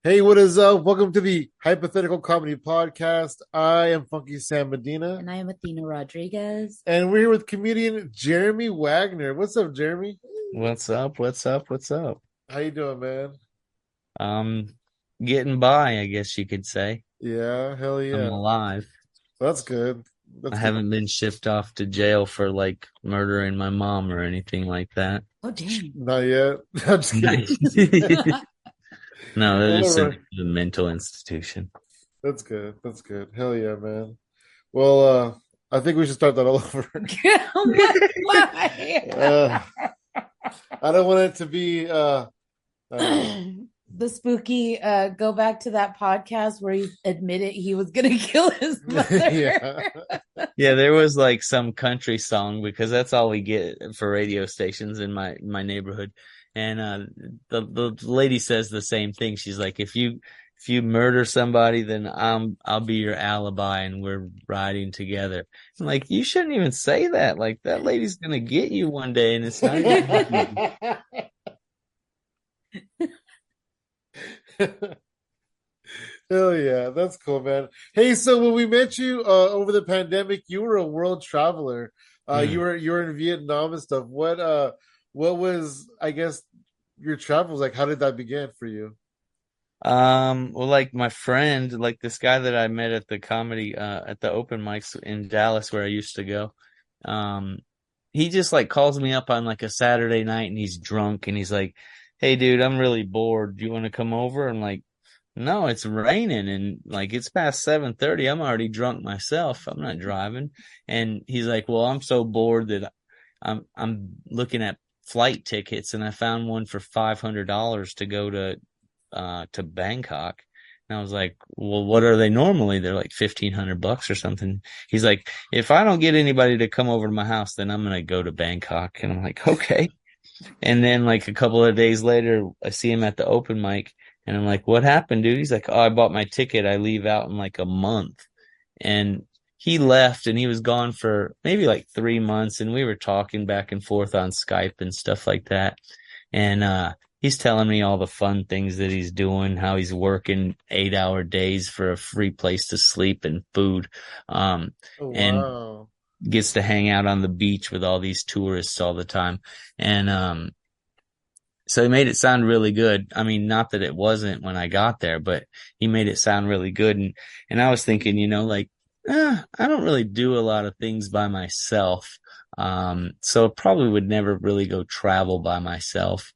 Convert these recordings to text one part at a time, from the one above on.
Hey, what is up? Welcome to the Hypothetical Comedy Podcast. I am Funky Sam Medina, And I am Athena Rodriguez. and we're here with comedian Jeremy Wagner. What's up, Jeremy? What's up? What's up? What's up? How you doing, man? Um, Getting by, I guess you could say. Yeah, hell I'm yeah. alive. That's good. I That's good. haven't been shipped off to jail for like murdering my mom or anything like that. Oh, dang. Not yet. I'm just kidding. No, they're just Whatever. sent to a mental institution. That's good. That's good. Hell yeah, man. Well, I think we should start that all over. Why? uh, I don't want it to be The spooky go back to that podcast where he admitted he was gonna kill his mother. yeah. Yeah, there was like some country song because that's all we get for radio stations in my neighborhood. And the lady says the same thing. She's like, if you murder somebody, then I'll be your alibi and we're riding together. I'm like, you shouldn't even say that. Like that lady's gonna get you one day and it's not even Hell yeah, that's cool, man. Hey, so when we met you over the pandemic, you were a world traveler. You Mm. were in Vietnam and stuff. What was, I guess, your travels like? How did that begin for you? Well, like my friend, like this guy that I met at the comedy, at the open mics in Dallas where I used to go, um, he just like calls me up on like a Saturday night and he's drunk and he's like, "Hey, dude, I'm really bored. Do you want to come over?" I'm like, "No, it's raining and like it's past 7:30. I'm already drunk myself. I'm not driving." And he's like, "Well, I'm so bored that I'm looking at flight tickets and I found one for $500 to go to Bangkok." And I was like, "Well, what are they normally?" They're like $1,500 or something. He's like, "If I don't get anybody to come over to my house, then I'm gonna go to Bangkok." And I'm like, "Okay." And then like a couple of days later, I see him at the open mic, and I'm like, "What happened, dude?" He's like, "Oh, I bought my ticket. I leave out in like a month." And he left, and he was gone for maybe like 3 months, and we were talking back and forth on Skype and stuff like that. And he's telling me all the fun things that he's doing, how he's working 8-hour days for a free place to sleep and food. Um, Oh and wow. gets to hang out on the beach with all these tourists all the time. And so he made it sound really good. I mean, not that it wasn't when I got there, but he made it sound really good. And I was thinking, like, I don't really do a lot of things by myself. So I probably would never really go travel by myself.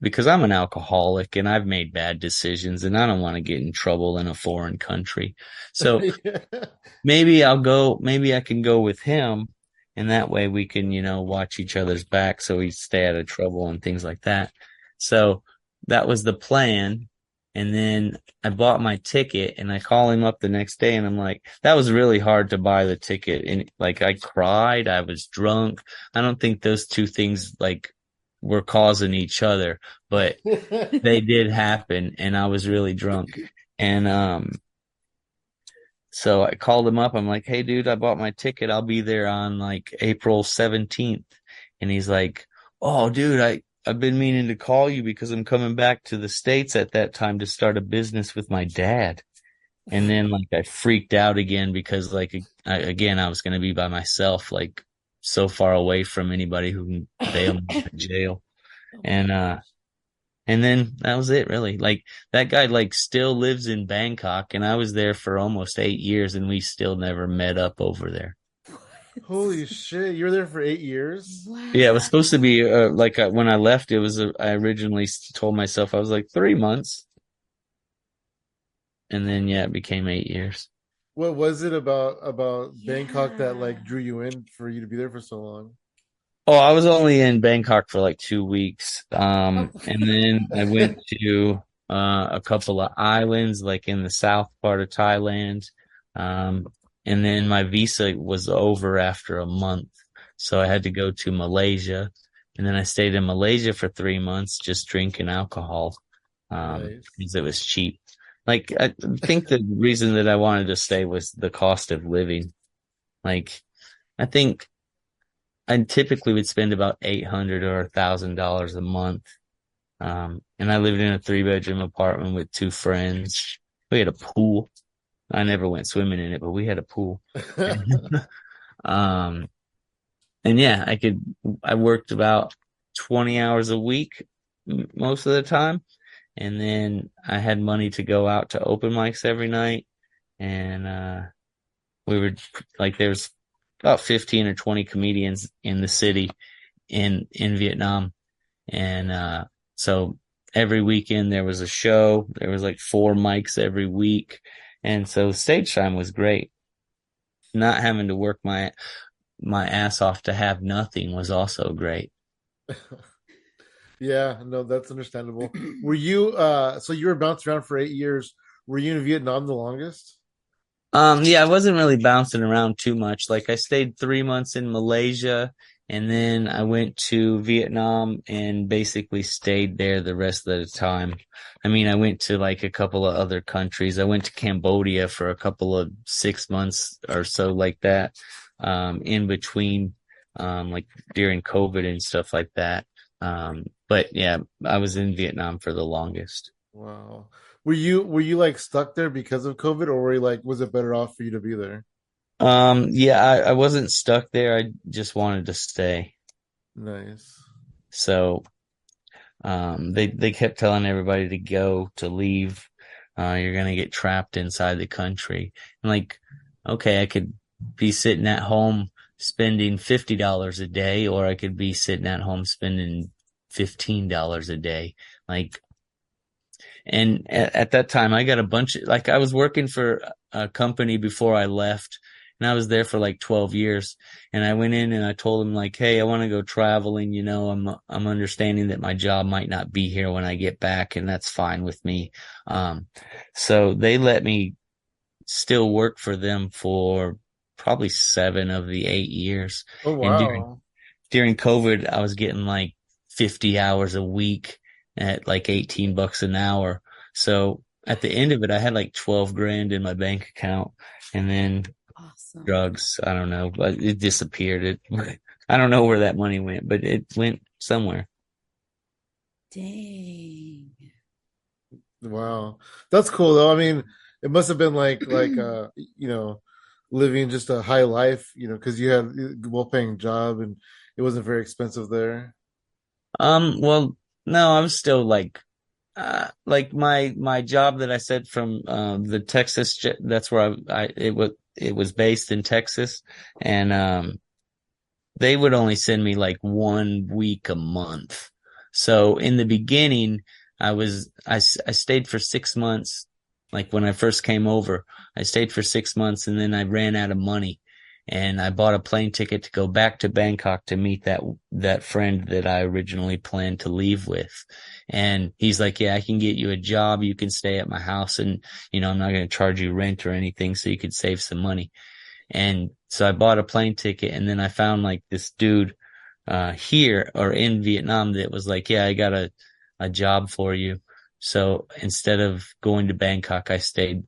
Because I'm an alcoholic and I've made bad decisions and I don't want to get in trouble in a foreign country. So maybe I can go with him and that way we can, watch each other's back so we stay out of trouble and things like that. So that was the plan. And then I bought my ticket and I call him up the next day and I'm like, that was really hard to buy the ticket. And like I cried, I was drunk. I don't think those two things like were causing each other, but they did happen and I was really drunk. And so I called him up. I'm like, "Hey, dude, I bought my ticket. I'll be there on like April 17th." And he's like, "Oh, dude, I've been meaning to call you because I'm coming back to the States at that time to start a business with my dad." And then like I freaked out again because like again, I was going to be by myself, like so far away from anybody who can bail me out of jail. And, and then that was it, really. Like that guy, like still lives in Bangkok, and I was there for almost 8 years, and we still never met up over there. Holy shit, you were there for 8 years? Yeah, it was Wow. supposed to be like when I left, it was I originally told myself I was like 3 months, and then yeah, it became 8 years. What was it about Bangkok that Yeah. like drew you in for you to be there for so long? Oh, I was only in Bangkok for like 2 weeks, Oh. and then I went to a couple of islands, like in the south part of Thailand. Um, and then my visa was over after a month. So I had to go to Malaysia. And then I stayed in Malaysia for 3 months just drinking alcohol, Nice. because it was cheap. Like, I think the reason that I wanted to stay was the cost of living. Like, I think I typically would spend about 800 or $1,000 a month, And I lived in a 3-bedroom apartment with 2 friends. We had a pool. I never went swimming in it, but we had a pool. Um, and yeah, I worked about 20 hours a week most of the time. And then I had money to go out to open mics every night. And, we were like, there's about 15 or 20 comedians in the city in Vietnam. And, so every weekend there was a show. There was like 4 mics every week. And so stage time was great. Not having to work my ass off to have nothing was also great. Yeah, no, that's understandable. Were you so you were bounced around for 8 years. Were you in Vietnam the longest? Yeah, I wasn't really bouncing around too much. Like I stayed 3 months in Malaysia and then I went to Vietnam and basically stayed there the rest of the time. I mean, I went to like a couple of other countries. I went to Cambodia for a couple of 6 months or so like that, in between, like during COVID and stuff like that. But yeah, I was in Vietnam for the longest. Wow. Were you like stuck there because of COVID, or were you like was it better off for you to be there? Yeah, I wasn't stuck there. I just wanted to stay. Nice. So, they kept telling everybody to go, to leave. You're gonna get trapped inside the country. And like, okay, I could be sitting at home spending $50 a day, or I could be sitting at home spending $15 a day. Like, and at that time, I got a bunch of, like, I was working for a company before I left, and I was there for like 12 years. And I went in and I told them, like, hey, I want to go traveling. I'm understanding that my job might not be here when I get back, and that's fine with me. Um, so they let me still work for them for probably 7 of the 8 years. Oh And during wow. during COVID, I was getting like 50 hours a week at like $18 an hour. So at the end of it, I had like 12 grand in my bank account, and then Awesome. drugs, I don't know, but it disappeared. I don't know where that money went, but it went somewhere. Dang. Wow. That's cool though. I mean, it must have been like you know, living just a high life, because you had a well-paying job and it wasn't very expensive there. Well, no, I was still like my job that I said from the Texas, that's where it was based in Texas, and they would only send me like 1 week a month. So in the beginning, I stayed for 6 months. Like when I first came over, I stayed for 6 months and then I ran out of money and I bought a plane ticket to go back to Bangkok to meet that friend that I originally planned to leave with. And he's like, yeah, I can get you a job. You can stay at my house and, I'm not going to charge you rent or anything. So you could save some money. And so I bought a plane ticket and then I found like this dude, here or in Vietnam that was like, yeah, I got a job for you. So instead of going to Bangkok, I stayed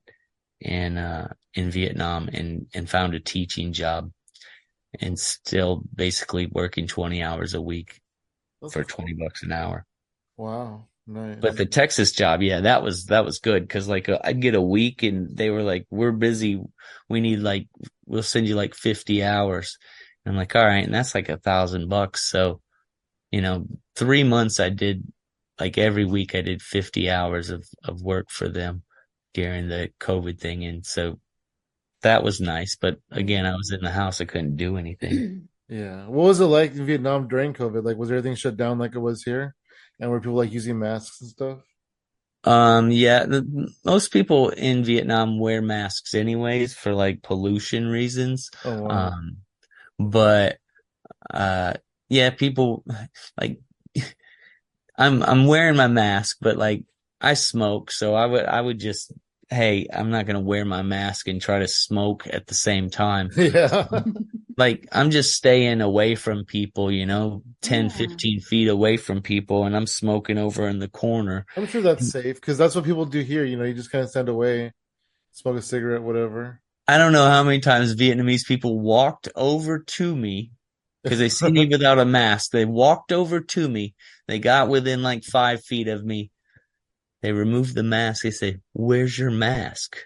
in Vietnam and found a teaching job and still basically working 20 hours a week That's for cool. $20 an hour. Wow. But Nice. the Texas job, yeah, that was good because like I'd get a week and they were like, "We're busy. We need like we'll send you like 50 hours." And I'm like, "All right," and that's like $1,000. So 3 months I did like every week I did 50 hours of work for them during the COVID thing, and so that was nice. But again, I was in the house, I couldn't do anything. Yeah. What was it like in Vietnam during COVID? Like, was everything shut down like it was here? And were people like using masks and stuff? Yeah, most people in Vietnam wear masks anyways for like pollution reasons. Oh wow. Um, but uh, yeah, people like I'm wearing my mask, but like I smoke, so I would just, hey, I'm not gonna wear my mask and try to smoke at the same time. Yeah. Like I'm just staying away from people, 10, Yeah. 15 feet away from people, and I'm smoking over in the corner. I'm sure that's safe because that's what people do here. You just kind of stand away, smoke a cigarette, whatever. I don't know how many times Vietnamese people walked over to me because they see me without a mask. They walked over to me. They got within like 5 feet of me. They removed the mask. They say, "Where's your mask?"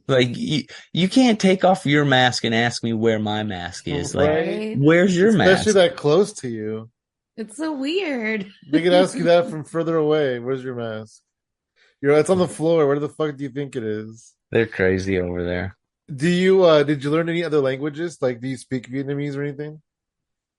Like you can't take off your mask and ask me where my mask is. Like, Right? where's your Especially mask? that close to you. It's so weird. They could ask you that from further away. Where's your mask? It's on the floor. Where the fuck do you think it is? They're crazy over there. Did you learn any other languages? Like, do you speak Vietnamese or anything?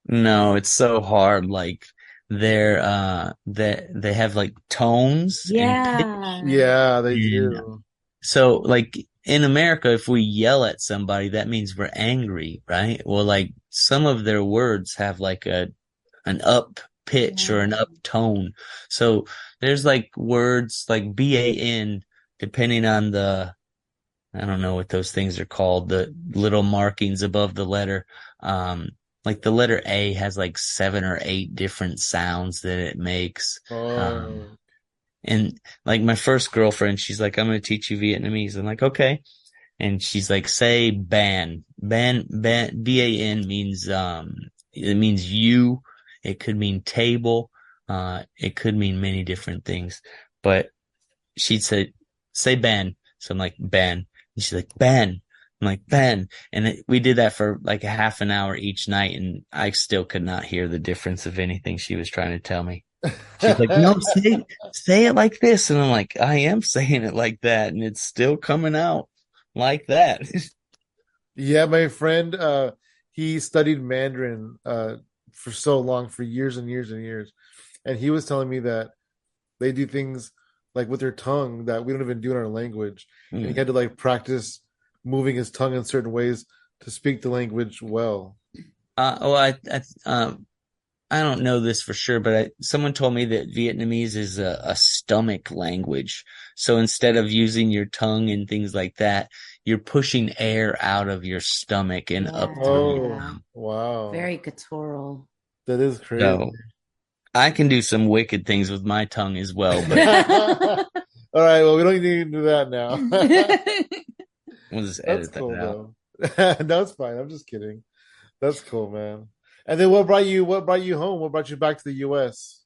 No, it's so hard. Like they have like tones and pitch. Yeah. Yeah, they And do. so like in America, if we yell at somebody, that means we're angry, right? Well, like some of their words have like an up pitch or an Yeah. up tone. So there's like words like BAN, depending on I don't know what those things are called, the little markings above the letter. Like the letter A has like 7 or 8 different sounds that it makes. Um, Oh, and like my first girlfriend, she's like, "I'm going to teach you Vietnamese." I'm like, "Okay." And she's like, "Say ban." BAN means, it means you. It could mean table. It could mean many different things, but she'd say ban. So I'm like, ban. And she's like, ban. I'm like, ban. And we did that for like a half an hour each night. And I still could not hear the difference of anything she was trying to tell me. She's like, "No, say it like this." And I'm like, "I am saying it like that. And it's still coming out like that." yeah, my friend, he studied Mandarin for so long, for years and years and years, and he was telling me that they do things like with their tongue that we don't even do in our language, and he Mm. had to like practice moving his tongue in certain ways to speak the language well. Well, I don't know this for sure, but someone told me that Vietnamese is a stomach language. So instead of using your tongue and things like that, you're pushing air out of your stomach and up through your Oh, Yeah. mouth. wow. Very guttural. That is crazy. So I can do some wicked things with my tongue as well, but All right, well, we don't need to do that now. we'll just That's edit that cool out. though. That's fine. I'm just kidding. That's cool, man. And then what brought you home? What brought you back to the US?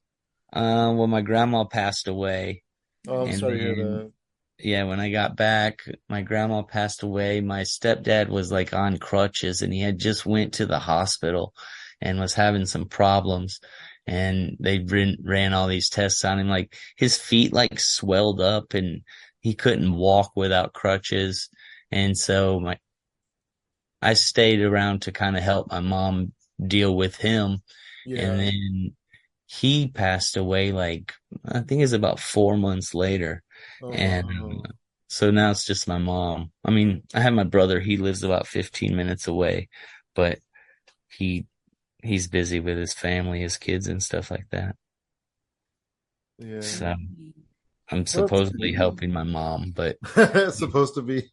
Well, my grandma passed away, Oh, I'm and sorry to hear then that. yeah, when I got back, my grandma passed away. My stepdad was like on crutches and he had just went to the hospital and was having some problems. And they ran all these tests on him. Like his feet like swelled up and he couldn't walk without crutches. And so I stayed around to kind of help my mom deal with him. And Yeah. then he passed away like, I think it's about 4 months later. Oh, And wow. so now it's just my mom. I mean, I have my brother. He lives about 15 minutes away, but he he's busy with his family, his kids and stuff like that. Yeah. So I'm Well, that's supposedly helping my mom, but supposed to be.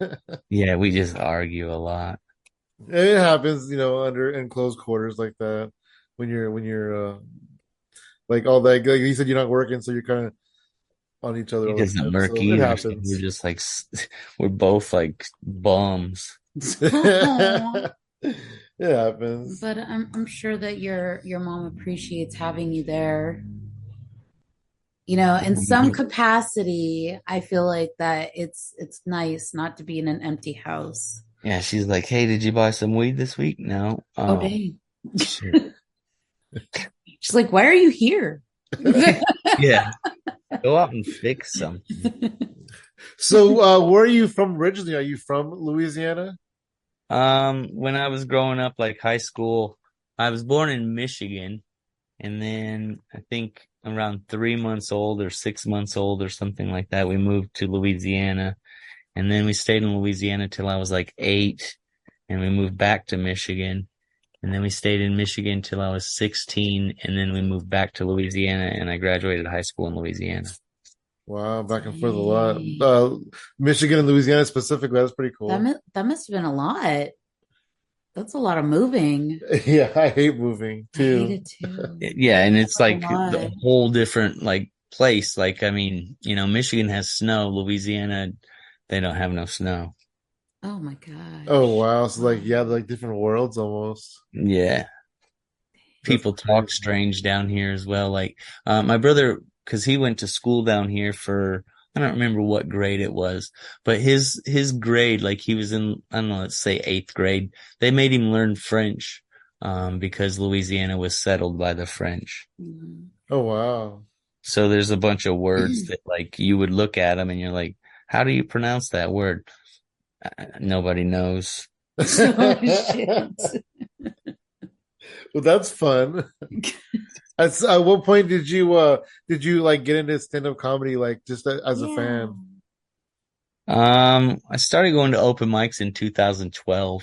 yeah, we just argue a lot. It happens, under in closed quarters like that when you're like all that. Like you said, you're not working, so you're kind of on each other He all the doesn't time. work So it either, so we're happens. just like we're both like bums. It happens. But I'm sure that your mom appreciates having you there. In some capacity, I feel like that it's nice not to be in an empty house. Yeah, she's like, "Hey, did you buy some weed this week?" No. Oh, Oh, dang. shit. She's like, why are you here? Yeah, go out and fix something. So, where are you from originally? Are you from Louisiana? When I was growing up, like high school, I was born in Michigan, and then I think around 3 months old or 6 months old or something like that, we moved to Louisiana, and then we stayed in Louisiana till I was like 8, and we moved back to Michigan, and then we stayed in Michigan till I was 16, and then we moved back to Louisiana, and I graduated high school in Louisiana. Wow, back and forth a lot. Dang. Michigan and Louisiana specifically, that's pretty cool. That must have been a lot. That's a lot of moving. Yeah, I hate moving I hate too. it too. Yeah, and it's A like lot. the whole different like place. Like, I mean, Michigan has snow, Louisiana, they don't have no snow. Oh my gosh. Oh wow. So like yeah, Wow. like different worlds almost. Yeah. That's People talk crazy. strange down here as well. Like, my brother, because he went to school down here for, I don't remember what grade it was, but his grade, like he was in, I don't know, let's say eighth grade, they made him learn French, because Louisiana was settled by the French. Mhm. Oh wow. So there's a bunch of words that like you would look at them and you're like, how do you pronounce that word? Nobody knows. Oh shit. Well, that's fun. At what point did you like get into stand-up comedy like just as a Yeah. fan? I started going to open mics in 2012.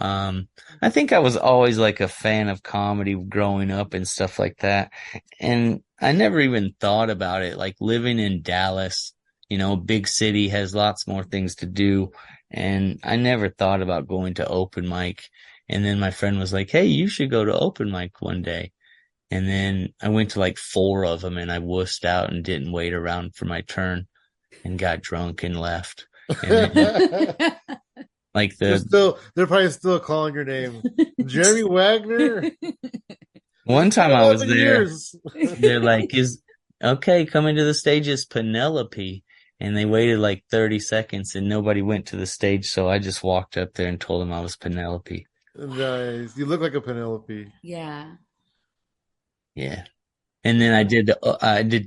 Um, I think I was always like a fan of comedy growing up and stuff like that. And I never even thought about it. Like living in Dallas, big city has lots more things to do. And I never thought about going to open mic. And then my friend was like, "Hey, you should go to open mic one day." And then I went to like four of them and I wussed out and didn't wait around for my turn and got drunk and left. And then like They're probably still calling your name. Jeremy Wagner. It's one been time I was 11 there, years. they're like, is okay, coming to the stage is Penelope. And they waited like 30 seconds and nobody went to the stage. So I just walked up there and told them I was Penelope. Nice. You look like a Penelope. Yeah. Yeah. And then I did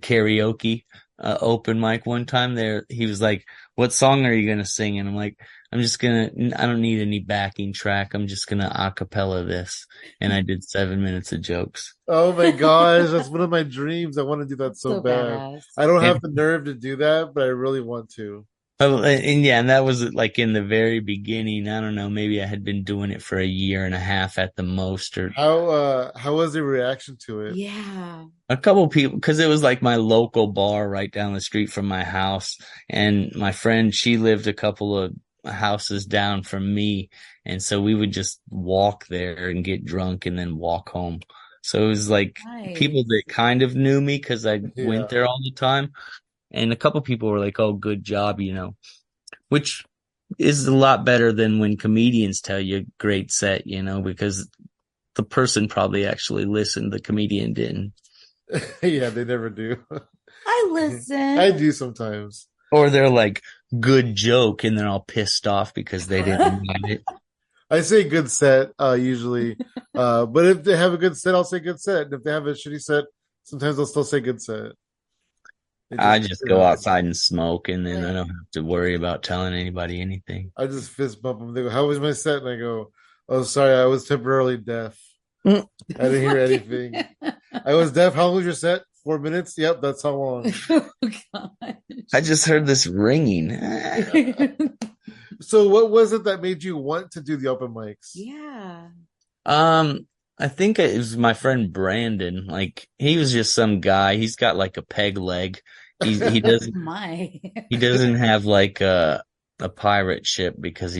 karaoke, open mic one time there. He was like, "What song are you going to sing?" And I'm like, I don't need any backing track. I'm just going to a cappella this. And I did 7 minutes of jokes. Oh my gosh, that's one of my dreams. I want to do that so So bad. badass. I don't And have the nerve to do that, but I really want to. And yeah, and that was like in the very beginning. I don't know, maybe I had been doing it for a year and a half at the most, or How was the reaction to it? Yeah. a couple people, because it was like my local bar right down the street from my house. And my friend, she lived a couple of houses down from me. And so we would just walk there and get drunk and then walk home. So it was like people Nice. that kind of knew me because I went Yeah. there all the time. And a couple people were like, "Oh, good job," which is a lot better than when comedians tell you great set, because the person probably actually listened, the comedian didn't. Yeah, they never do. I I listen. do sometimes. Or they're like, "Good joke," and they're all pissed off because they didn't get it. I say good set, usually. But if they have a good set, I'll say good set. And if they have a shitty set, sometimes I'll still say good set. It I just, just you go know, outside and smoke, and then I Like, don't have to worry about telling anybody anything. I just fist bump them. They go, "How was my set?" And I go, "Oh, sorry, I was temporarily deaf. I didn't hear anything. I was deaf. How long was your set? 4 minutes? Yep, that's how long." oh god. I just heard this ringing. So, what was it that made you want to do the open mics? Yeah. I think it was my friend Brandon. Like he was just some guy. He's got like a peg leg. He Oh doesn't my. he doesn't have like a pirate ship because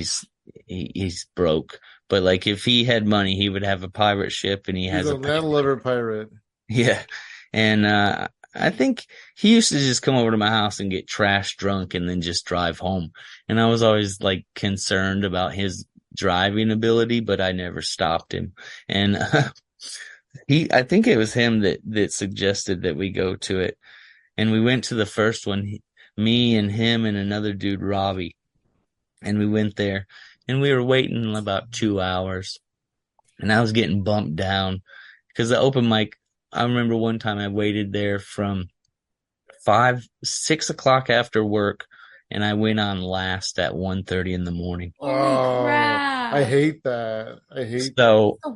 he's broke. But like if he had money, he would have a pirate ship, and he He's has a a peg. landlubber pirate. Yeah. And I think he used to just come over to my house and get trash drunk and then just drive home. And I was always like concerned about his driving ability, but I never stopped him. And I think it was him that suggested that we go to it. And we went to the first one, me and him and another dude, Robbie. And we went there and we were waiting about 2 hours, and I was getting bumped down because the open mic, I remember one time I waited there from 6 o'clock after work, and I went on last at 1:30 in the morning. Holy Oh, I crap. hate that. I hate that. So The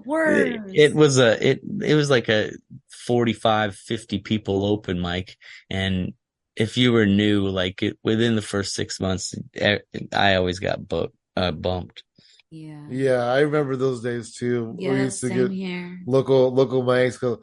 it worst. was it was like a 45, 50 people open mic. And if you were new, like within the first 6 months, I always got bumped. Yeah. Yeah, I remember those days too. We Yeah, used to same get here. local mics. Go,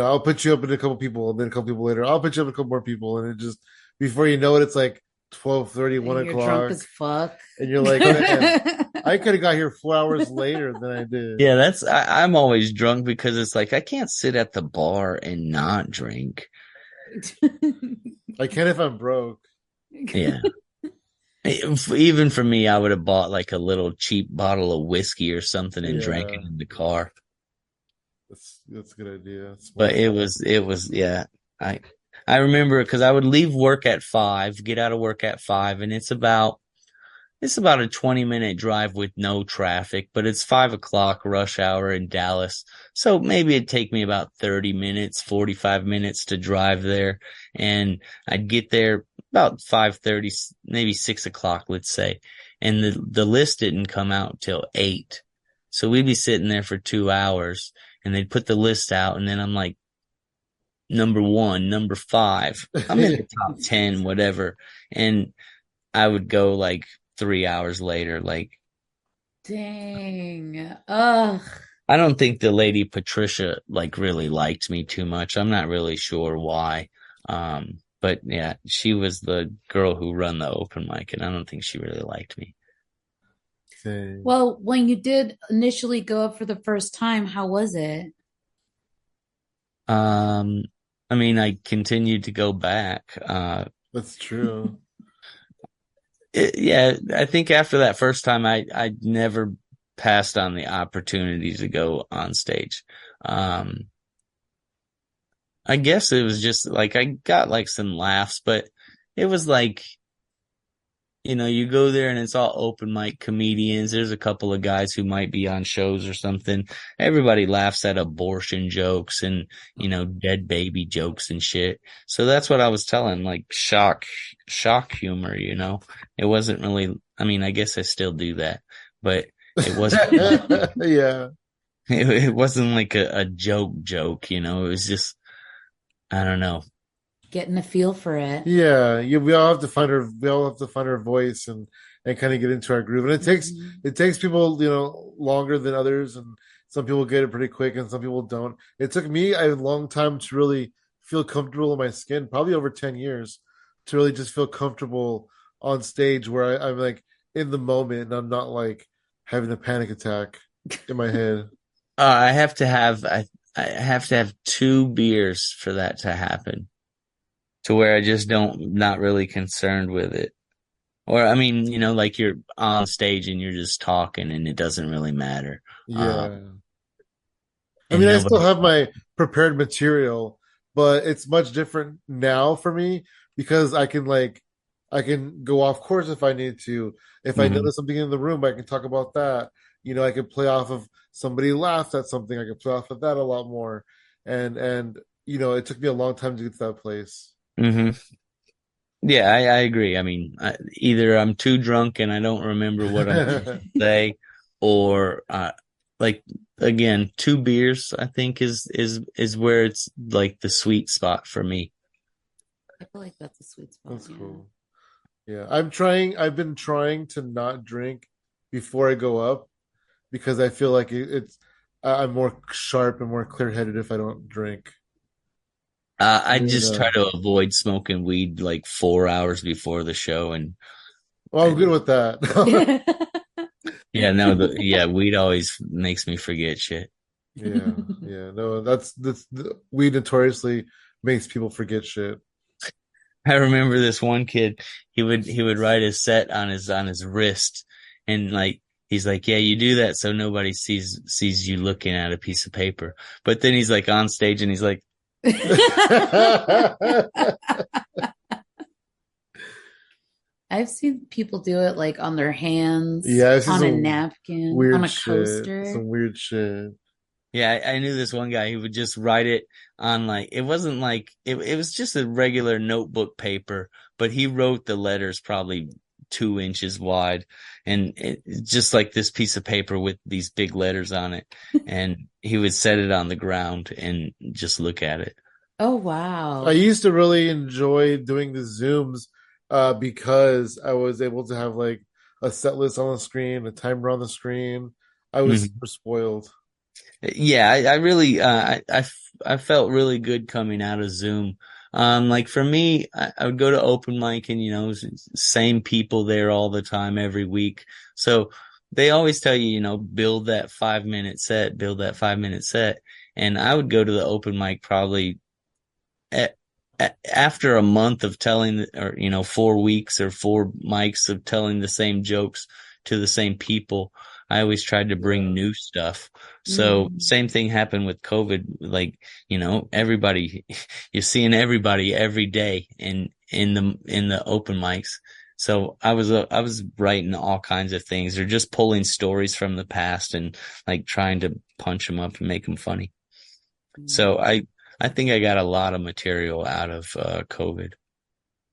I'll put you up in a couple people, and then a couple people later, I'll put you up in a couple more people, and it just before you know it, it's like 12:30, one And you're drunk o'clock, as fuck. and you're like, man, I could have got here 4 hours later than I did. Yeah, I'm always drunk because it's like I can't sit at the bar and not drink. I can if I'm broke. Yeah. Even for me, I would have bought like a little cheap bottle of whiskey or something and drank Yeah, it in the car. that's a good idea. But Smart. yeah. I I remember because I would leave work at 5, get out of work at 5, and it's about a 20-minute drive with no traffic, but it's 5 o'clock rush hour in Dallas. So maybe it'd take me about 30 minutes, 45 minutes to drive there. And I'd get there about 5:30, maybe 6 o'clock, let's say. And the list didn't come out till 8. So we'd be sitting there for 2 hours and they'd put the list out. And then I'm like, number 1, number 5. I'm in the top 10, whatever. And I would go like 3 hours later. Like, Dang. Ugh. I don't think the lady Patricia like really liked me too much. I'm not really sure why. But yeah, she was the girl who run the open mic, and I don't think she really liked me. Dang. Well, when you did initially go up for the first time, how was it? Um, I mean, I continued to go back. That's true. Yeah, I think after that first time, I never passed on the opportunity to go on stage. Um, I guess it was just like I got like some laughs, but it was like, you go there and it's all open mic comedians. There's a couple of guys who might be on shows or something. Everybody laughs at abortion jokes and, dead baby jokes and shit. So that's what I was telling, like shock humor. It wasn't really, I mean, I guess I still do that, but it wasn't like, Yeah. it wasn't like a joke. It was just, I don't know. Getting a feel for it. Yeah, we all have to find our voice and kind of get into our groove. And Mhm. it takes people, longer than others, and some people get it pretty quick and some people don't. It took me a long time to really feel comfortable in my skin, probably over 10 years, to really just feel comfortable on stage where I'm like in the moment and I'm not like having a panic attack in my head. I have to have 2 beers for that to happen, to where I just not really concerned with it. Or I mean, like you're on stage and you're just talking and it doesn't really matter. Yeah. I mean, And I still nobody. have my prepared material, but it's much different now for me because I can go off course if I need to. If I Mhm. notice something in the room, I can talk about that. I can play off of somebody laughed at something. I can play off of that a lot more. And it took me a long time to get to that place. Mhm. Yeah, I agree. I mean, either I'm too drunk and I don't remember what I'm supposed to say, or like again, 2 beers I think is where it's like the sweet spot for me. I feel like that's a sweet spot. That's Yeah. cool. Yeah, I've been trying to not drink before I go up because I feel like I'm more sharp and more clear headed if I don't drink. I You just try know. to avoid smoking weed like 4 hours before the show, and Well, I'm good with that. yeah, no, weed always makes me forget shit. Yeah, yeah. No, weed notoriously makes people forget shit. I remember this one kid, he would write his set on his wrist, and like he's like, yeah, you do that so nobody sees you looking at a piece of paper. But then he's like on stage and he's like, I've seen people do it like on their hands, Yeah, I see on a some napkin, on weird a shit. coaster. Some weird shit. yeah, I knew this one guy who would just write it on like it wasn't like it was just a regular notebook paper, but he wrote the letters probably 2 inches wide, and just like this piece of paper with these big letters on it, and he would set it on the ground and just look at it. Oh, I wow. used to really enjoy doing the Zooms because I was able to have like a set list on the screen, a timer on the screen. I was Mhm. super spoiled. Yeah, I really, I felt really good coming out of Zoom. Like for me, I would go to open mic and, same people there all the time every week. So they always tell you, build that 5 minute set, build that 5 minute set. And I would go to the open mic probably after a month of telling, or 4 weeks or 4 mics of telling the same jokes to the same people, I always tried to bring Yeah. new stuff. So Mm. same thing happened with COVID. Like, everybody, you're seeing everybody every day in the open mics. So I was writing all kinds of things, or just pulling stories from the past and like trying to punch them up and make them funny. So I think I got a lot of material out of COVID.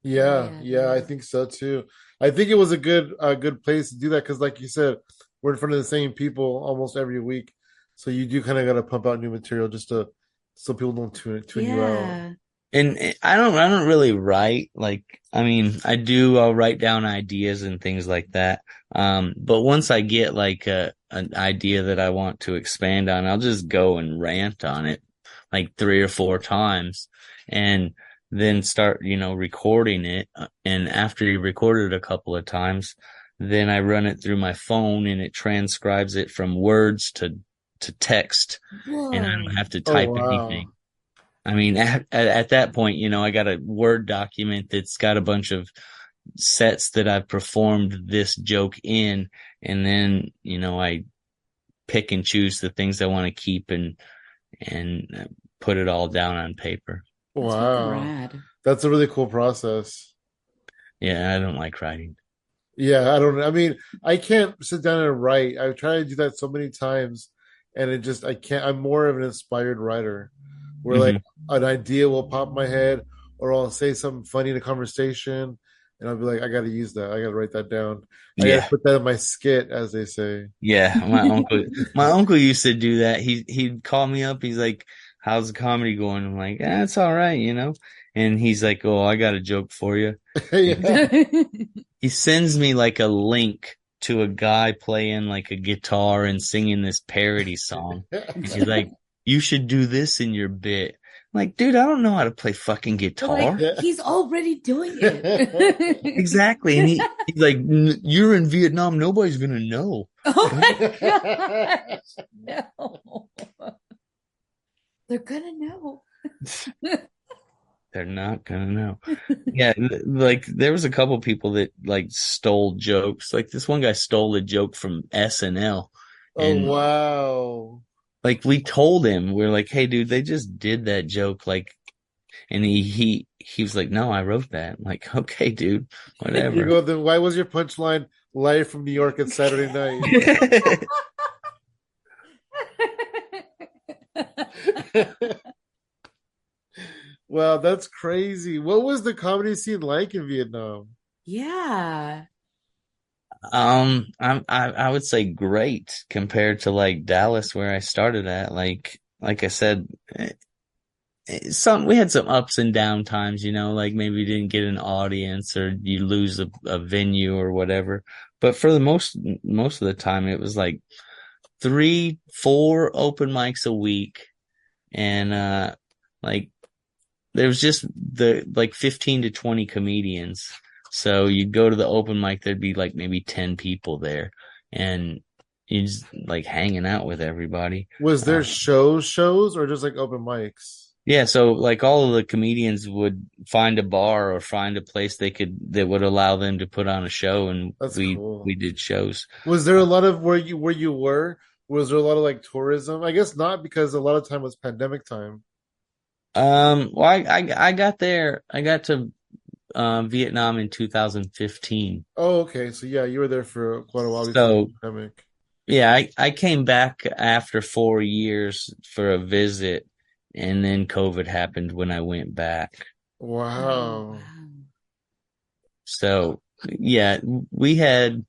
Hell Yeah, yeah, yeah, I dude. think so too. I think it was a good place to do that because, like you said, we're in front of the same people almost every week, so you do kind of got to pump out new material just to so people don't tune you out. Yeah. And I don't really write. Like, I mean, I'll write down ideas and things like that. But once I get like an idea that I want to expand on, I'll just go and rant on it like 3 or 4 times and then start, recording it. And after you record it a couple of times, then I run it through my phone and it transcribes it from words to text, and I don't Whoa. have to Oh type anything. wow. I mean, at that point, I got a Word document that's got a bunch of sets that I've performed this joke in, and then, I pick and choose the things I want to keep and put it all down on paper. That's fucking Wow. rad. That's a really cool process. Yeah, I don't like writing. Yeah, I don't I mean, I can't sit down and write. I've tried to do that so many times and I can't. I'm more of an inspired writer where like Hmm. an idea will pop in my head or I'll say something funny in a conversation and I'll be like, I got to use that. I got to write that down. I got to Yeah. put that in my skit, as they say. Yeah, my uncle used to do that. He'd call me up. He's like, "How's the comedy going?" I'm like, "It's all right." And he's like, "Oh, I got a joke for you." Yeah. He sends me like a link to a guy playing like a guitar and singing this parody song. And he's like, "You should do this in your bit." I'm like, dude, I don't know how to play fucking But like, guitar. he's already doing it. Exactly. And he's like, "You're in Vietnam. Nobody's gonna know." Oh my God. No. They're gonna know. They're not gonna know. Yeah, like there was a couple people that like stole jokes. Like this one guy stole a joke from SNL, Oh and wow. like we told him, we're like, "Hey, dude, they just did that joke." Like, and he was like, "No, I wrote that." I'm like, "Okay, dude, You whatever." go, then why was your punchline live from New York at Saturday night? Wow, that's crazy. What was the comedy scene like in Vietnam? Yeah. I would say great compared to like Dallas where I started at. Like I said, we had some ups and down times, like maybe you didn't get an audience or you lose a venue or whatever. But for the most of the time, it was like 3, 4 open mics a week, and like there was just the like 15 to 20 comedians. So you'd go to the open mic, there'd be like maybe 10 people there, and you just like hanging out with everybody. Was Uh, there shows or just like open mics? Yeah, so like all of the comedians would find a bar or find a place that would allow them to put on a show, and That's we cool. did shows. Was there a lot of where you were? Was there a lot of like tourism? I guess not because a lot of time was pandemic time. Well, I got there. I got to Vietnam in 2015. Oh, okay. So yeah, you were there for quite a while before the So pandemic. yeah, I came back after 4 years for a visit, and then COVID happened when I went back. Oh, Wow. wow. So yeah, we had,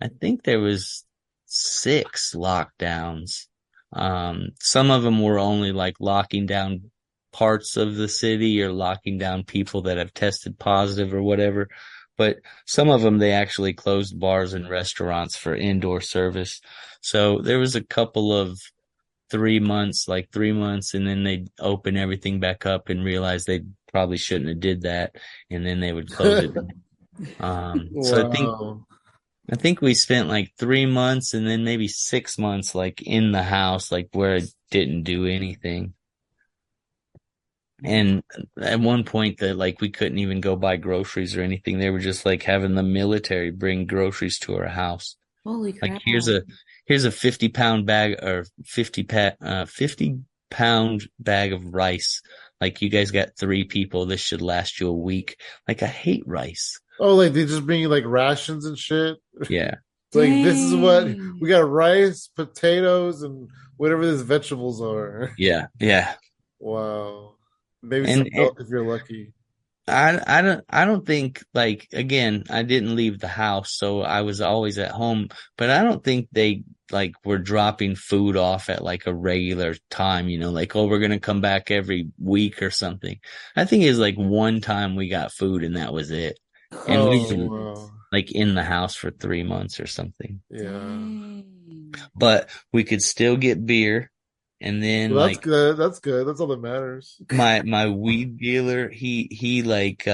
I think there was 6 lockdowns. Some of them were only like locking down parts of the city or locking down people that have tested positive or whatever. But some of them, they actually closed bars and restaurants for indoor service. So there was a couple of 3 months, like 3 months, and then they'd open everything back up and realize they probably shouldn't have did that, and then they would close it. So Wow. I think we spent like 3 months and then maybe 6 months like in the house, like where I didn't do anything. And at one point that like we couldn't even go buy groceries or anything. They were just like having the military bring groceries to our house. Holy Like crap. here's a 50-pound bag or 50-pound bag of rice. Like you guys got 3 people. This should last you a week. Like I hate rice. Oh, like they just bring you like rations and shit. Yeah. Like this is what we Dang. got: rice, potatoes, and whatever these vegetables are. Yeah. Yeah. Wow. Maybe some And milk if you're lucky. I don't think like again, I didn't leave the house, so I was always at home, but I don't think they like were dropping food off at like a regular time, like oh we're gonna come back every week or something. I think it's like one time we got food and that was it. And we Oh were Shit. wow. like in the house for 3 months or something. Yeah. Dang. But we could still get beer and then Well, that's like good. That's good. That's all that matters. my weed dealer, he like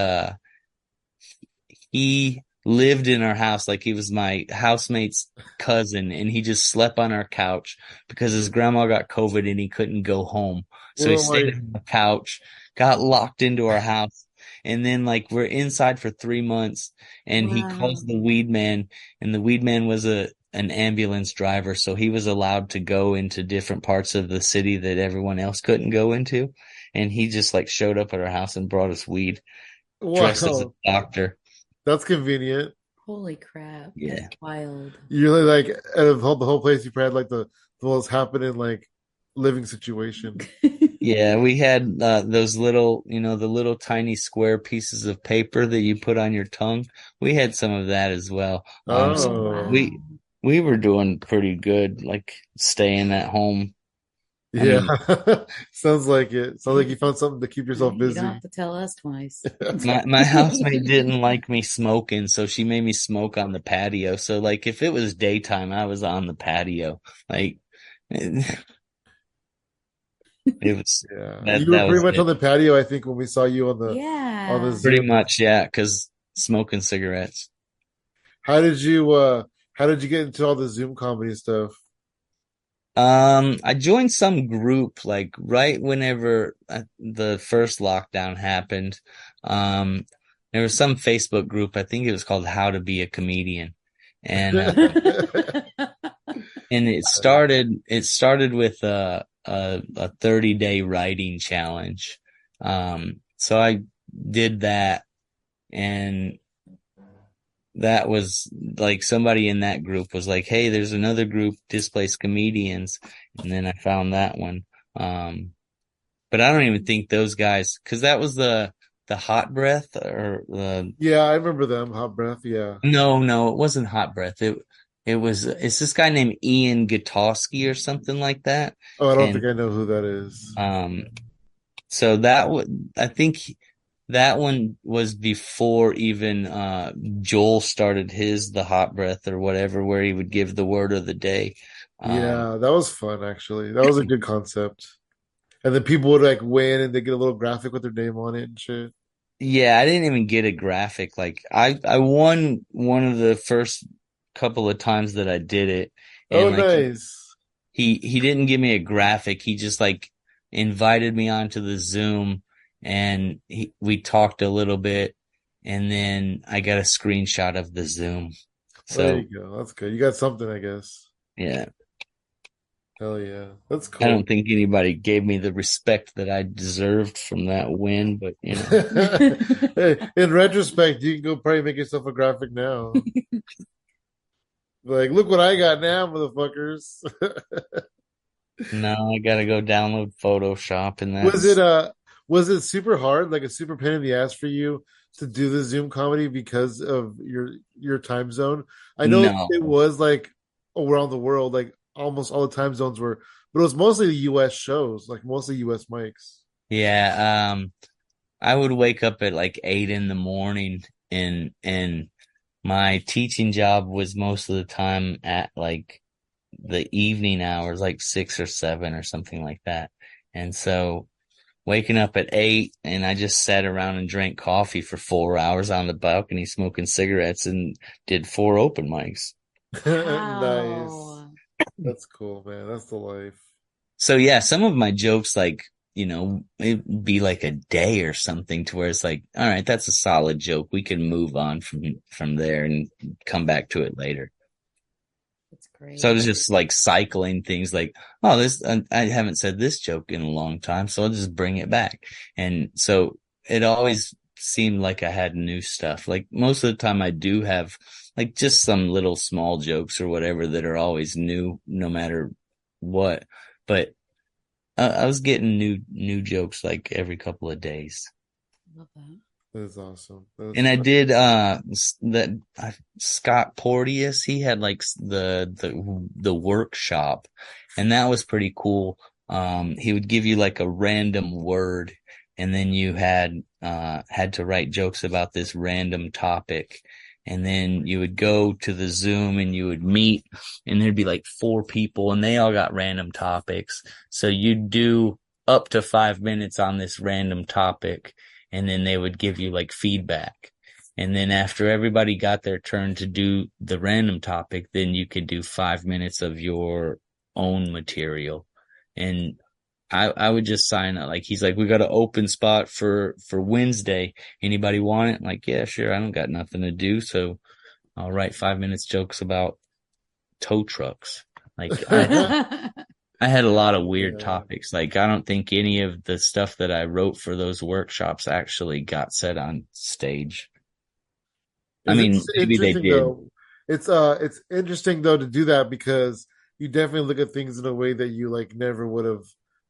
he lived in our house like he was my housemate's cousin, and he just slept on our couch because his grandma got COVID and he couldn't go home. So he Oh stayed my. on the couch, got locked into our house, and then like we're inside for 3 months, and he calls Wow. the weed man, and the weed man was an ambulance driver, so he was allowed to go into different parts of the city that everyone else couldn't go into. And he just like showed up at our house and brought us weed, dressed as a Wow. doctor. That's convenient. Holy crap. That's Yeah. wild. You really like out of the whole place you've had like the most happening like living situation. Yeah, we had those little, the little tiny square pieces of paper that you put on your tongue. We had some of that as well. So Oh, Oh. wow. we were doing pretty good, like staying at home. I Yeah. mean, Sounds like it. Sounds like you found something to keep yourself You don't have busy. to tell us twice. my housemate didn't like me smoking, so she made me smoke on the patio. So like if it was daytime, I was on the patio. Like it, it was Yeah. that You were that pretty was much on it. the patio, I think, when we saw you on the Yeah. Pretty Zoom. much, yeah, because smoking cigarettes. How did how did you get into all the Zoom comedy stuff? I joined some group like right whenever the first lockdown happened. Um, there was some Facebook group, I think it was called How to Be a Comedian. And and it started with a 30-day writing challenge. So I did that, and that was like somebody in that group was like, "Hey, there's another group, Displaced Comedians," and then I found that one. Um, but I don't even think those guys, because that was the Hot Breath or the Yeah, I remember them. Hot breath. Yeah. no, it wasn't Hot Breath. It's this guy named Ian Gutowski or something like that, Oh, I don't think and I know who that is. um, so that would I think that one was before even Joel started his the hot breath or whatever, where he would give the word of the day. Um, Yeah, that was fun actually. That was a good concept. And then people would like win and they get a little graphic with their name on it and shit. yeah, I didn't even get a graphic. Like I won one of the first couple of times that I did it, Oh, and like nice. he didn't give me a graphic. He just like invited me onto the Zoom, and we talked a little bit, and then I got a screenshot of the Zoom. Well, there So you go. That's good. You got something, I guess. yeah, Hell yeah. That's I cool. don't think anybody gave me the respect that I deserved from that win, but Hey, in retrospect, you can go probably make yourself a graphic now. Like, look what I got now, motherfuckers. no, I gotta go download Photoshop, and Was it that's was it super hard, like a super pain in the ass for you to do the Zoom comedy because of your time zone? I know no. it was like around the world, like almost all the time zones were, but it was mostly the US shows, like mostly US mics. Yeah, I would wake up at like 8 in the morning, and my teaching job was most of the time at like the evening hours, like 6 or 7 or something like that. And so waking up at 8, and I just sat around and drank coffee for 4 hours on the balcony smoking cigarettes and did 4 open mics. Nice. Wow. That's cool, man. That's the life. So yeah, some of my jokes like it'd be like a day or something to where it's like, all right, that's a solid joke. We can move on from there and come back to it later. That's So I great. was just like cycling things like, oh, I haven't said this joke in a long time, so I'll just bring it back. And so it always seemed like I had new stuff. Like most of the time I do have like just some little small jokes or whatever that are always new, no matter what. But I was getting new jokes like every couple of days. Love that. That's awesome. And I did Scott Porteous, he had like the workshop, and that was pretty cool. He would give you like a random word, and then you had to write jokes about this random topic. And then you would go to the Zoom and you would meet, and there'd be like 4 people and they all got random topics. So you'd do up to 5 minutes on this random topic, and then they would give you like feedback. And then after everybody got their turn to do the random topic, then you could do 5 minutes of your own material. And I would just sign up. Like he's like, we got an open spot for Wednesday. Anybody want it? I'm like, yeah, sure. I don't got nothing to do, so I'll write 5 minutes jokes about tow trucks. Like I had a lot of weird Yeah. topics. Like I don't think any of the stuff that I wrote for those workshops actually got said on stage. I mean, It's maybe they interesting did. though. It's interesting though to do that because you definitely look at things in a way that you like never would have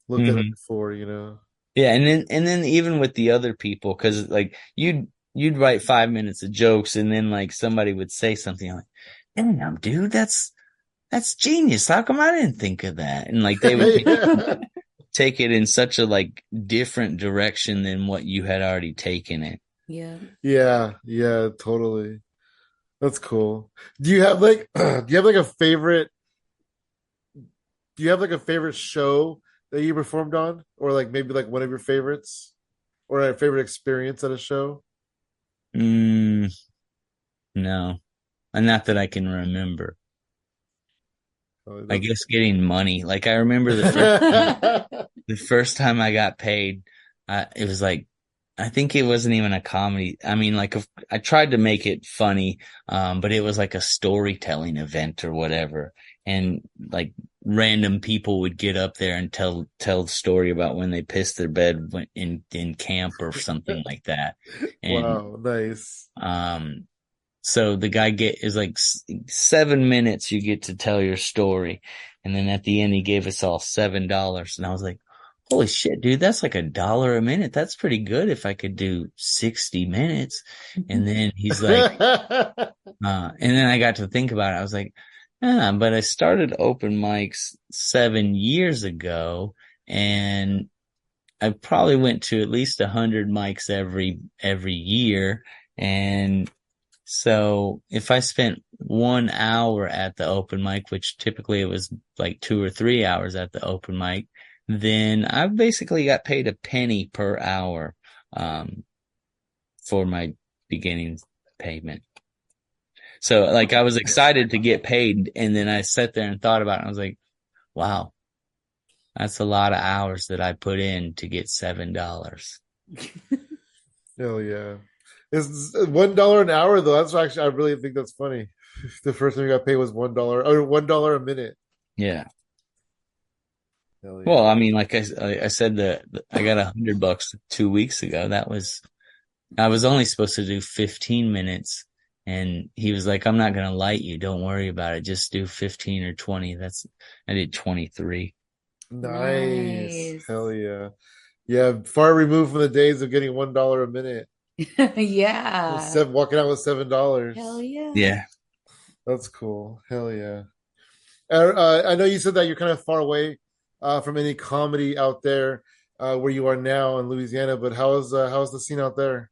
looked at it Hmm. before, you know. Yeah, and then even with the other people, because like you'd write 5 minutes of jokes, and then like somebody would say something like, "Damn, dude, that's genius. How come I didn't think of that?" And like they would Yeah. take it in such a like different direction than what you had already taken it. Yeah. Yeah, yeah, totally. That's cool. Do you have like do you have like a favorite do you have like a favorite show that you performed on? Or like maybe like one of your favorites? Or a favorite experience at a show? Mm, no, and not that I can remember. Oh, I that's guess getting money. Like I remember the first time I got paid, it was like, I think it wasn't even a comedy. I mean, like I tried to make it funny, but it was like a storytelling event or whatever. And like random people would get up there and tell the story about when they pissed their bed in camp or something like that. And, wow, nice. um, so the guy is like 7 minutes you get to tell your story. And then at the end, he gave us all $7. And I was like, holy shit, dude, that's like $1 a minute. That's pretty good if I could do 60 minutes. And then he's like, and then I got to think about it. I was like, but I started open mics 7 years ago, and I probably went to at least 100 mics every year. And so if I spent 1 hour at the open mic, which typically it was like 2 or 3 hours at the open mic, then I basically got paid a penny per hour, um, for my beginning payment. So like I was excited to get paid, and then I sat there and thought about it. And I was like, wow, that's a lot of hours that I put in to get $7. Hell yeah. It's $1 an hour though. That's actually I really think that's funny. The first time you got paid was $1 or $1 a minute. Yeah. Hell Well, yeah. I mean, like I said, I got $100 2 weeks ago. I was only supposed to do 15 minutes, and he was like, I'm not going to light you. Don't worry about it. Just do 15 or 20. I did 23. Nice. Nice. Hell yeah. Yeah, far removed from the days of getting $1 a minute. Yeah. Walking out with Hell $7. yeah. Yeah. That's cool. Hell yeah. I know you said that you're kind of far away from any comedy out there where you are now in Louisiana, but how's the scene out there?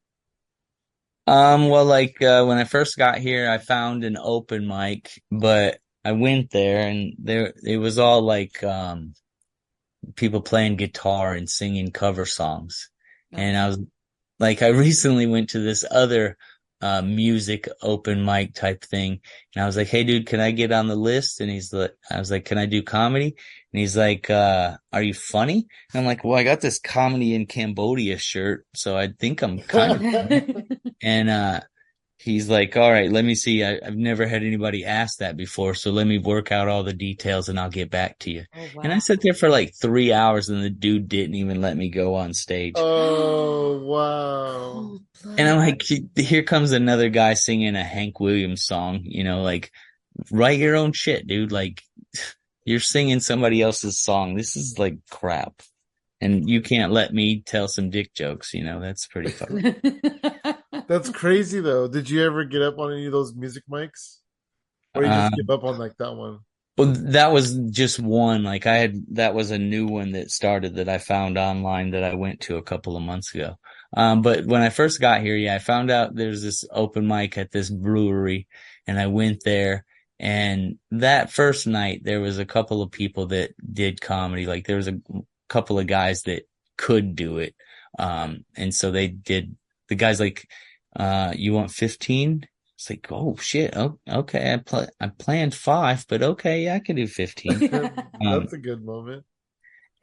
Well, like, when I first got here, I found an open mic, but I went there and it was all like, people playing guitar and singing cover songs. And I Nice. was like, I recently went to this other music open mic type thing. And I was like, "Hey dude, can I get on the list?" And I was like, "Can I do comedy?" And he's like, "Are you funny?" And I'm like, "Well, I got this comedy in Cambodia shirt, so I think I'm kind of funny." And he's like, "All right, let me see. I've never had anybody ask that before, so let me work out all the details and I'll get back to you." Oh And I wow. sat there for like 3 hours and the dude didn't even let me go on stage. Oh wow. Cold And I'm blood. like, here comes another guy singing a Hank Williams song, like write your own shit, dude. Like you're singing somebody else's song. This is like crap. And you can't let me tell some dick jokes, that's pretty fucked. That's crazy though. Did you ever get up on any of those music mics? Or you Uh, just give up on like that one? well, that was just one. Like that was a new one that started that I found online that I went to a couple of months ago. But when I first got here, yeah, I found out there's this open mic at this brewery and I went there. And that first night, there was a couple of people that did comedy. Like there was a couple of guys that could do it. And so they did, the guys like, you want 15? It's like, oh shit. Oh, okay. I planned 5, but okay, yeah, I can do 15. That's Um, a good moment.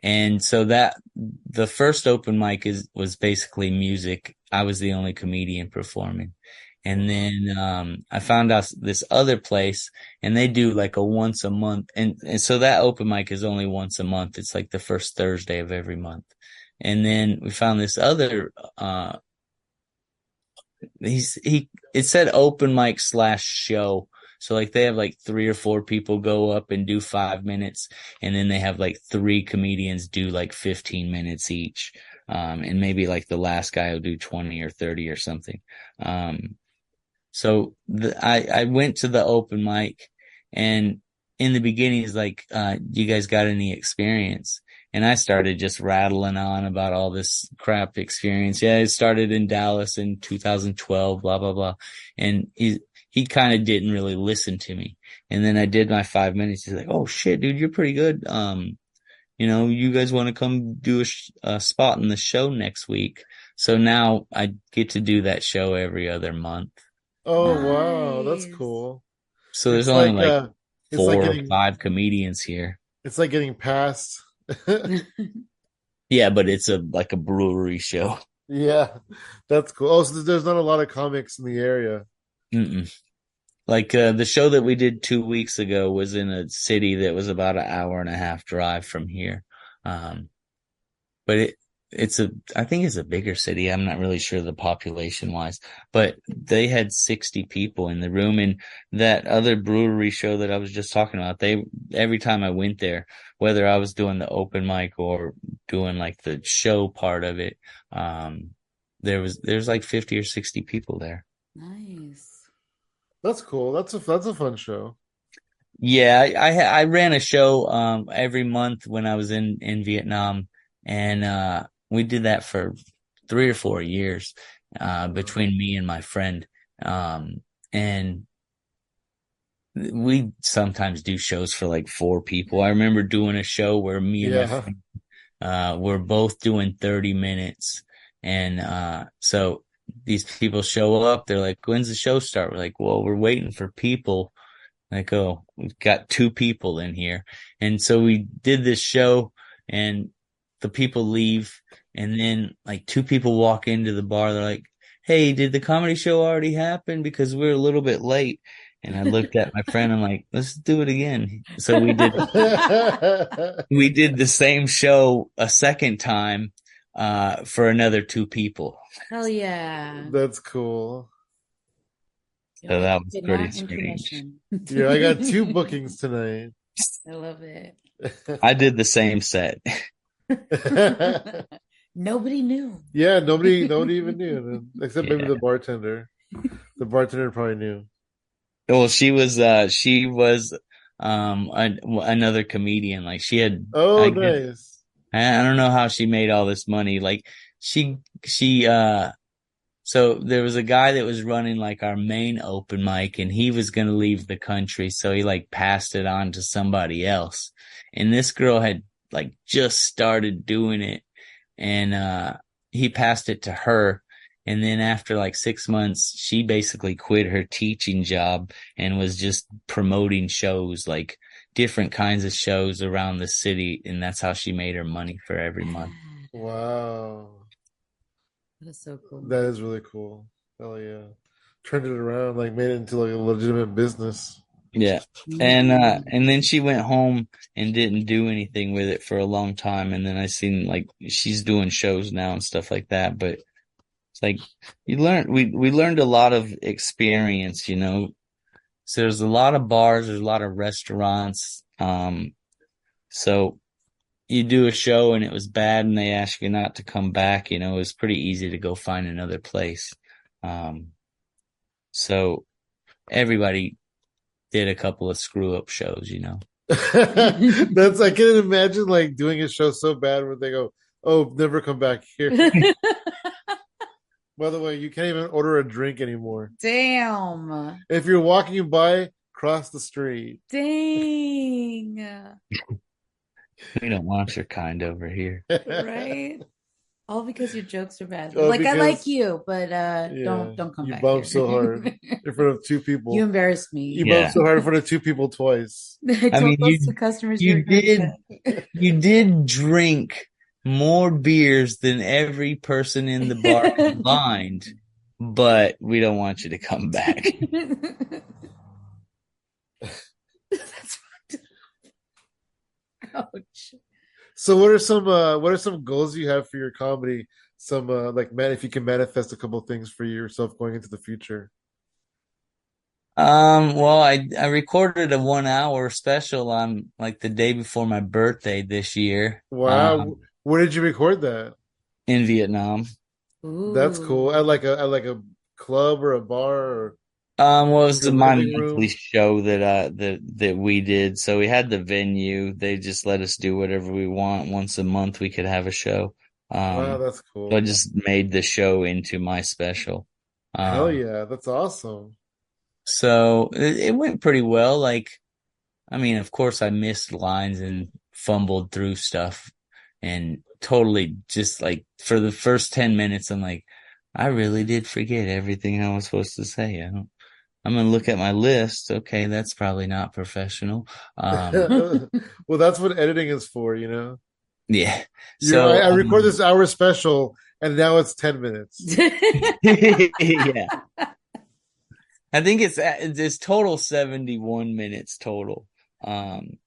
and so the first open mic was basically music. I was the only comedian performing. And Wow. then, I found out this other place and they do like a once a month. And so that open mic is only once a month. It's like the first Thursday of every month. And then we found this other, it said open mic / show. So like they have like 3 or 4 people go up and do 5 minutes, and then they have like 3 comedians do like 15 minutes each. And maybe like the last guy will do 20 or 30 or something. Um, so I went to the open mic and in the beginning he's like, you guys got any experience? And I started just rattling on about all this crap experience. Yeah, it started in Dallas in 2012, blah, blah, blah. And he kind of didn't really listen to me. And then I did my 5 minutes. He's like, "Oh shit, dude, you're pretty good. You guys want to come do a spot in the show next week?" So now I get to do that show every other month. Oh wow, that's Nice. cool. So there's It's only like like it's like four or getting five comedians here. it's like getting past. Yeah, but it's like a brewery show. Yeah, that's cool. Oh, so there's not a lot of comics in the area. Mm-mm. Like the show that we did 2 weeks ago was in a city that was about an hour and a half drive from here. Um, but I think it's a bigger city. I'm not really sure the population wise, but they had 60 people in the room. And that other brewery show that I was just talking about, every time I went there, whether I was doing the open mic or doing like the show part of it, um, there's like 50 or 60 people there. Nice. That's cool. That's a fun show. Yeah, I ran a show every month when I was in Vietnam, and we did that for 3 or 4 years Wow. between me and my friend. And we sometimes do shows for like 4 people. I remember doing a show where me and my Yeah. friend were both doing 30 minutes, and so these people show up. They're like, "When's the show start?" We're like, "Well, we're waiting for people." Like, oh, we've got 2 people in here. And so we did this show and the people leave. And then like 2 people walk into the bar. They're like, "Hey, did the comedy show already happen? Because we're a little bit late." And I looked at my friend. I'm like, "Let's do it again." So we did the same show a second time, for another 2 people. Hell yeah. That's cool. You're So like, that was okay, pretty now strange. intermission. Yeah, I got 2 bookings tonight. I love it. I did the same set. Nobody knew. Yeah, nobody even knew, except maybe the Yeah. bartender. The bartender probably knew. Well, she was another comedian. Like she had, Oh, I guess, nice. I don't know how she made all this money. Like she so there was a guy that was running like our main open mic and he was going to leave the country, so he like passed it on to somebody else. And this girl had like just started doing it, and he passed it to her. And then after like 6 months, she basically quit her teaching job and was just promoting shows, like different kinds of shows around the city. And that's how she made her money for every month. Wow. That is so cool. That is really cool. Hell yeah. Turned it around, like made it into like a legitimate business. Yeah. And then she went home and didn't do anything with it for a long time. And then I seen like she's doing shows now and stuff like that. But it's like we learned a lot of experience, you know. So there's a lot of bars, there's a lot of restaurants. So you do a show and it was bad and they ask you not to come back, you know, it was pretty easy to go find another place. Um, so everybody did a couple of screw up shows, you know. That's I can't imagine like doing a show so bad where they go, "Oh, never come back here." By the way, you can't even order a drink anymore. Damn. If you're walking by, cross the street. Dang. We don't want your kind over here. Right? All because your jokes are bad. Oh, Like I like because you, but yeah, don't come you back bumped here. so hard in front of two people. You embarrassed me. You Yeah. bumped so hard in front of two people twice. I I mean, told those two customers you were gonna did check. you did drink more beers than every person in the bar combined, but we don't want you to come back. That's fucked up. Ouch. So what are some goals you have for your comedy? Some like man, if you can manifest a couple things for yourself going into the future. Well, I recorded a 1 hour special on like the day before my birthday this year, Wow, where did you record that? in Vietnam. That's cool. Ooh. At like a club or a bar or Well, it was your my living monthly room. show that we did. So we had the venue. They just let us do whatever we want. Once a month, we could have a show. Wow, Um, that's so I cool. just made the show into my special. Hell Um, yeah, that's awesome. so it went pretty well. Like, I mean, of course, I missed lines and fumbled through stuff and totally just like for the first 10 minutes, I'm like, I really did forget everything I was supposed to say. I'm gonna look at my list. Okay, that's probably not professional. Well, that's what editing is for, you know. Yeah. I, So, I record this hour special, and now it's 10 minutes. yeah, I think it's total 71 minutes total. Um,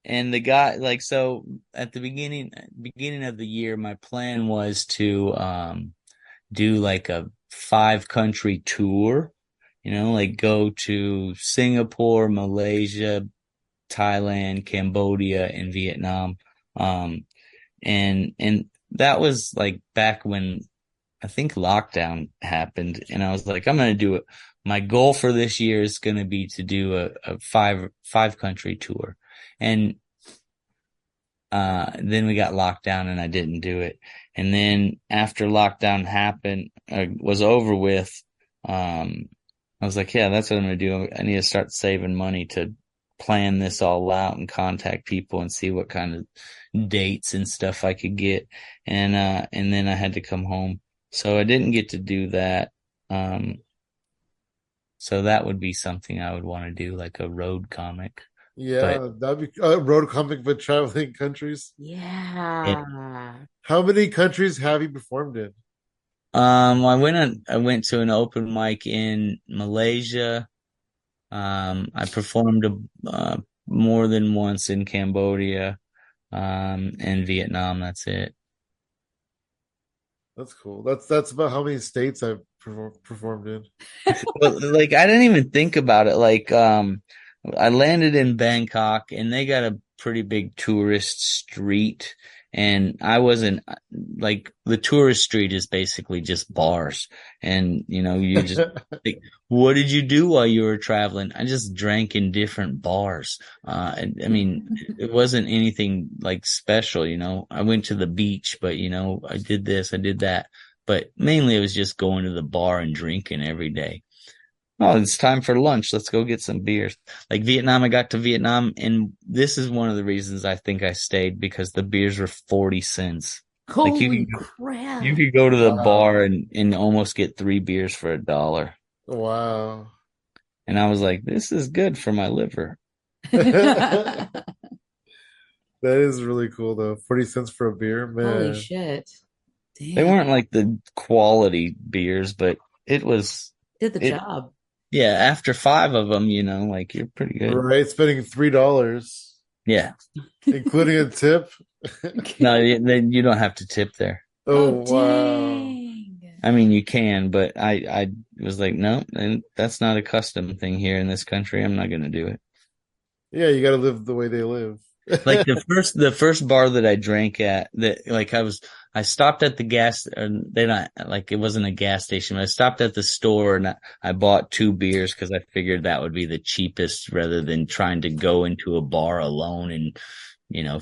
and the guy like so at the beginning of the year, my plan was to do like a 5 country tour. You know, like go to Singapore, Malaysia, Thailand, Cambodia, and Vietnam. Um, and that was like back when I think lockdown happened, and I was like, I'm gonna do it. My goal for this year is gonna be to do a five country tour, and then we got locked down, and I didn't do it. And then after lockdown happened, was over with, I was like, yeah, that's what I'm gonna do. I need to start saving money to plan this all out and contact people and see what kind of dates and stuff I could get. And then I had to come home. So I didn't get to do that. Um, so that would be something I would want to do, like a road comic. But Yeah, that'd be a road comic, but traveling countries. yeah. Yeah. How many countries have you performed in? I went to an open mic in Malaysia. I performed more than once in Cambodia, and Vietnam. That's it. That's cool. That's about how many states I've performed in. But like, I didn't even think about it. Like, I landed in Bangkok and they got a pretty big tourist street. And I wasn't like the tourist street is basically just bars. And, you know, you just like, what did you do while you were traveling? I just drank in different bars. I mean, it wasn't anything like special, you know. I went to the beach, but, you know, I did this, I did that. But mainly it was just going to the bar and drinking every day. Oh, it's time for lunch. Let's go get some beers. Like Vietnam, I got to Vietnam, and this is one of the reasons I think I stayed because the beers were 40 cents. Like Holy you crap. could go to the Wow. bar and almost get 3 beers for $1. Wow. And I was like, this is good for my liver. That is really cool though. 40 cents for a beer, Holy man. shit. They Damn. weren't like the quality beers, but it was Did the it. job. Yeah, after 5 of them, like you're pretty good. Right, spending $3, Yeah. including a tip. No, then you don't have to tip there. Oh, Oh, wow. dang. I mean, you can, but I was like, no, and that's not a custom thing here in this country. I'm not going to do it. Yeah, you got to live the way they live. Like the first bar that I drank at, that like I stopped at the gas, or they not like it wasn't a gas station, but I stopped at the store and I bought 2 beers because I figured that would be the cheapest rather than trying to go into a bar alone. And you know,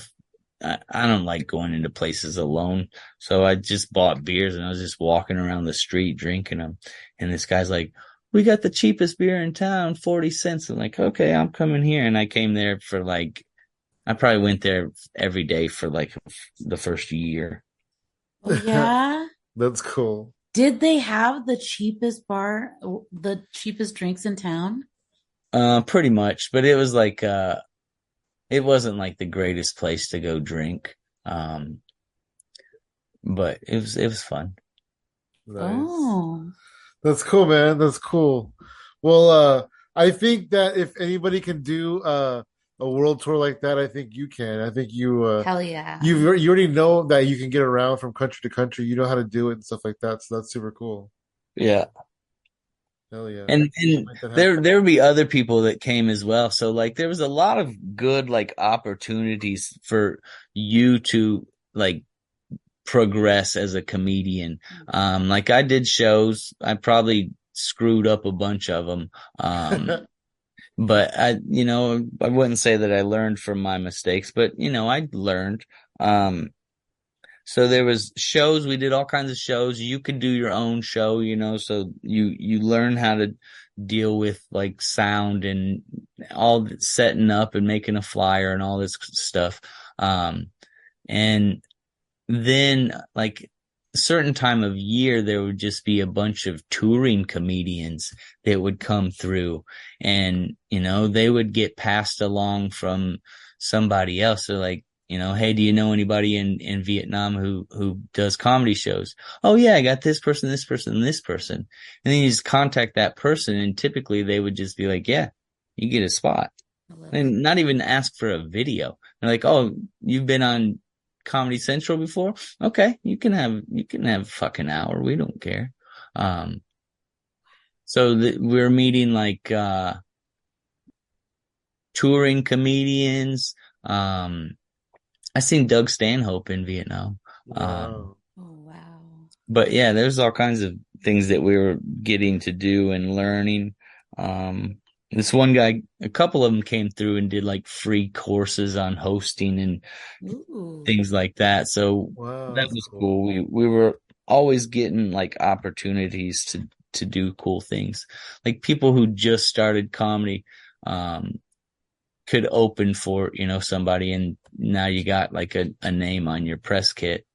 I don't like going into places alone, so I just bought beers and I was just walking around the street drinking them. And this guy's like, "We got the cheapest beer in town, 40 cents." I'm like, "Okay, I'm coming here." And I came there for like. I probably went there every day for like the first year. Oh, yeah. That's cool. Did they have the cheapest drinks in town? Pretty much, but it was like it wasn't like the greatest place to go drink. Um, but it was fun. Nice. Oh, That's cool, man. That's cool. Well, I think that if anybody can do a world tour like that, I think you can. I think hell yeah. you already know that you can get around from country to country. You know how to do it and stuff like that. So that's super cool. Yeah. Hell yeah. And Make that happen. there would be other people that came as well. So like there was a lot of good like opportunities for you to like progress as a comedian. Like I did shows. I probably screwed up a bunch of them. But I wouldn't say that I learned from my mistakes, but I learned. Um, so there was shows, we did all kinds of shows. You could do your own show, so you learn how to deal with like sound and all the setting up and making a flyer and all this stuff. And then like a certain time of year there would just be a bunch of touring comedians that would come through, and they would get passed along from somebody else. So like, hey, do you know anybody in Vietnam who does comedy shows? Oh yeah, I got this person, this person, and this person. And then you just contact that person, and typically they would just be like, yeah, you get a spot. I love it. And not even ask for a video. They're like, oh, you've been on Comedy Central before? Okay, you can have a fucking hour. We don't care. So we're meeting like touring comedians. I seen Doug Stanhope in Vietnam. Wow. Oh, wow. But yeah, there's all kinds of things that we were getting to do and learning. This one guy, a couple of them came through and did like free courses on hosting and Ooh. things like that. So Wow, that that's was cool. cool. We were always getting like opportunities to do cool things. Like people who just started comedy um could open for, somebody, and now you got like a name on your press kit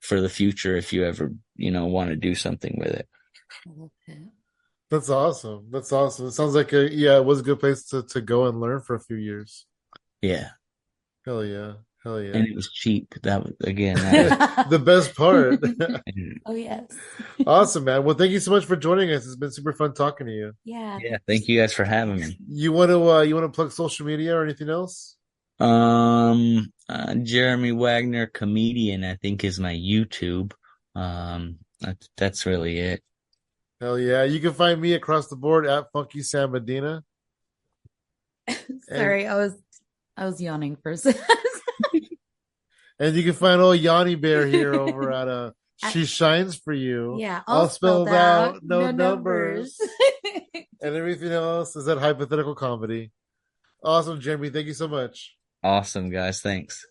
for the future if you ever, want to do something with it. I love it. That's awesome. That's awesome. It sounds like it was a good place to go and learn for a few years. Yeah. Hell yeah. Hell And yeah. it was cheap. That was again, that The best part. was Oh, yes. Awesome, man. Well, thank you so much for joining us. It's been super fun talking to you. Yeah. yeah, thank you guys for having me. You want to plug social media or anything else? Jeremy Wagner comedian, I think, is my YouTube. That's really it. Hell yeah. You can find me across the board at Funky Sam Medina. Sorry, I was yawning for a second. And you can find old Yanni Bear here over at I- She Shines For You. Yeah, All spelled out, no no numbers. And everything else is at Hypothetical Comedy. Awesome, Jeremy. Thank you so much. Awesome, guys. Thanks.